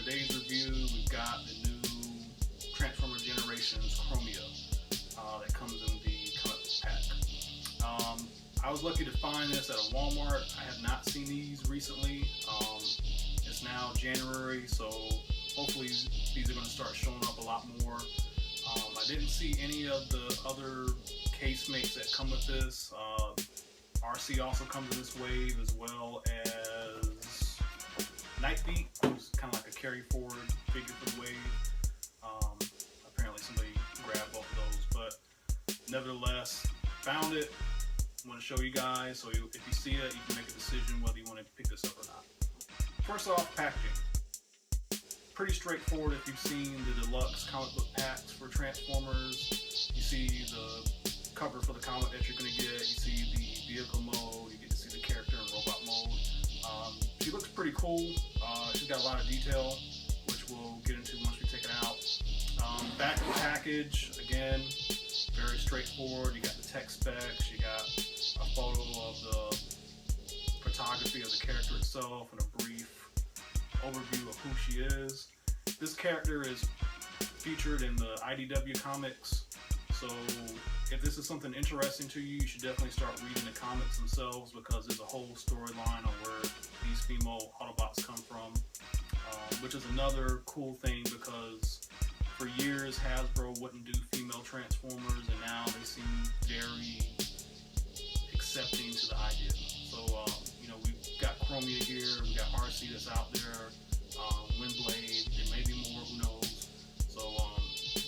today's review, we've got the new Transformer Generations Chromia that comes in the comic book pack. I was lucky to find this at a Walmart. I have not seen these recently. It's now January, so hopefully these are going to start showing up a lot more. I didn't see any of the other casemates that come with this. RC also comes in this wave, as well as Nightbeat, who's kind of like a carry forward figure for the wave. Apparently somebody grabbed both of those, but nevertheless, found it. I want to show you guys, so if you see it, you can make a decision whether you want to pick this up or not. First off, packaging. Pretty straightforward if you've seen the deluxe comic book packs for Transformers. You see the cover for the comic that you're going to get, you see the vehicle mode, you get to see the character in robot mode. She looks pretty cool. She's got a lot of detail, which we'll get into once we take it out. Back of the package, again, very straightforward. You got the tech specs, you got a photo of the photography of the character itself and a brief overview of who she is. This character is featured in the IDW comics, so if this is something interesting to you, you should definitely start reading the comics themselves, because there's a whole storyline on where these female Autobots come from, which is another cool thing, because for years Hasbro wouldn't do female Transformers, and now they seem very accepting to the idea. So we've got Chromia here, we've got RC that's out there, Windblade, there may be more, who knows. So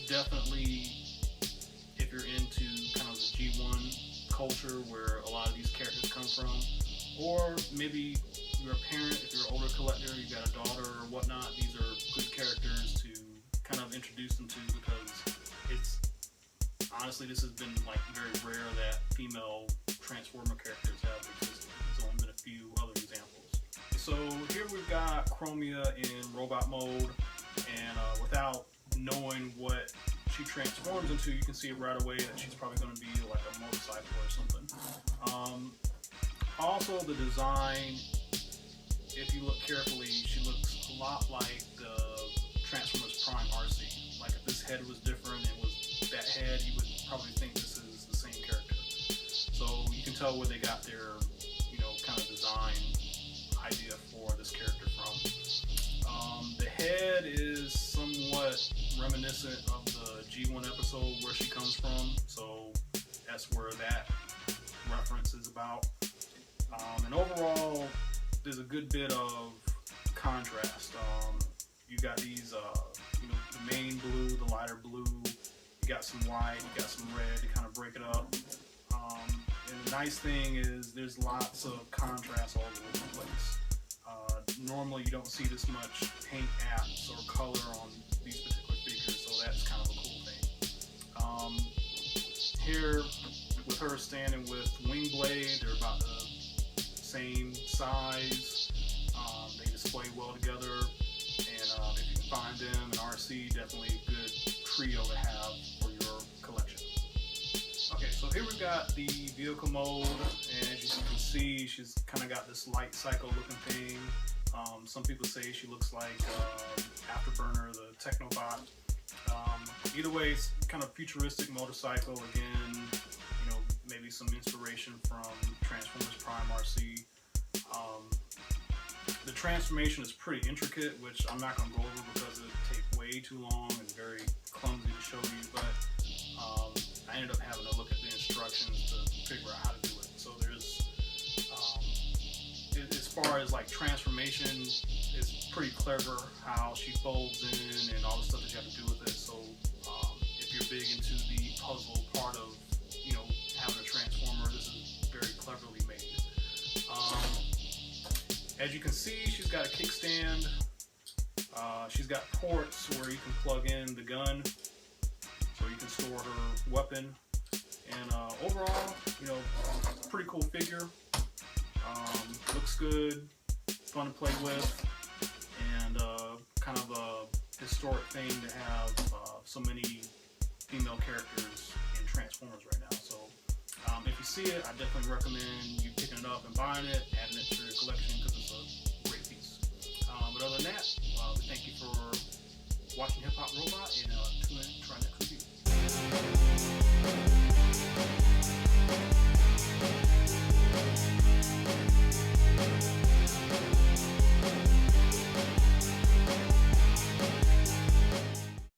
definitely, if you're into kind of the G1 culture where a lot of these characters come from, or maybe you're a parent, if you're an older collector, you've got a daughter or whatnot, these are good characters to kind of introduce them to, because it's honestly, this has been like very rare that female Transformer characters have existed. There's only been a few other examples. So here we've got Chromia in robot mode, and without knowing what she transforms into, you can see it right away that she's probably going to be like a motorcycle or something. Also, the design, if you look carefully, she looks a lot like the Transformers Prime RC. Like if this head was different and was that head, you would probably think this is the same character. So you can tell where they got their, kind of design idea for this character from. The head is somewhat reminiscent of the G1 episode where she comes from, so that's where that reference is about. And overall, there's a good bit of contrast. You got these, the main blue, the lighter blue, you got some white, you got some red to kind of break it up. And the nice thing is there's lots of contrast all over the place. Normally you don't see this much paint apps or color on these particular figures, so that's kind of a cool thing. Here, with her standing with Windblade, they're about the same size. They display well together, and if you can find them in RC, definitely a good trio to have for your collection. Okay, so here we've got the vehicle mode, and as you can see, she's kind of got this light cycle looking thing. Some people say she looks like Afterburner, the Technobot. Either way, it's kind of futuristic motorcycle. Again, maybe some inspiration from Transformers Prime RC. The transformation is pretty intricate, which I'm not going to go over because it would take way too long and very clumsy to show you, but I ended up having to look at the instructions to figure out how to do it. So there's, as far as like transformation, it's pretty clever how she folds in and all the stuff that you have to do with it. So if you're big into the puzzle part of, having a transformer, this is very cleverly made. As you can see, she's got a kickstand. She's got ports where you can plug in the gun, so you can store her weapon. And overall, pretty cool figure. Looks good, fun to play with, and kind of a historic thing to have so many female characters in Transformers right now. So if you see it, I definitely recommend you picking it up and buying it, adding it to your collection, because it's a great piece. But other than that, we thank you for watching Hip Hop Robot, and tune in to our next review.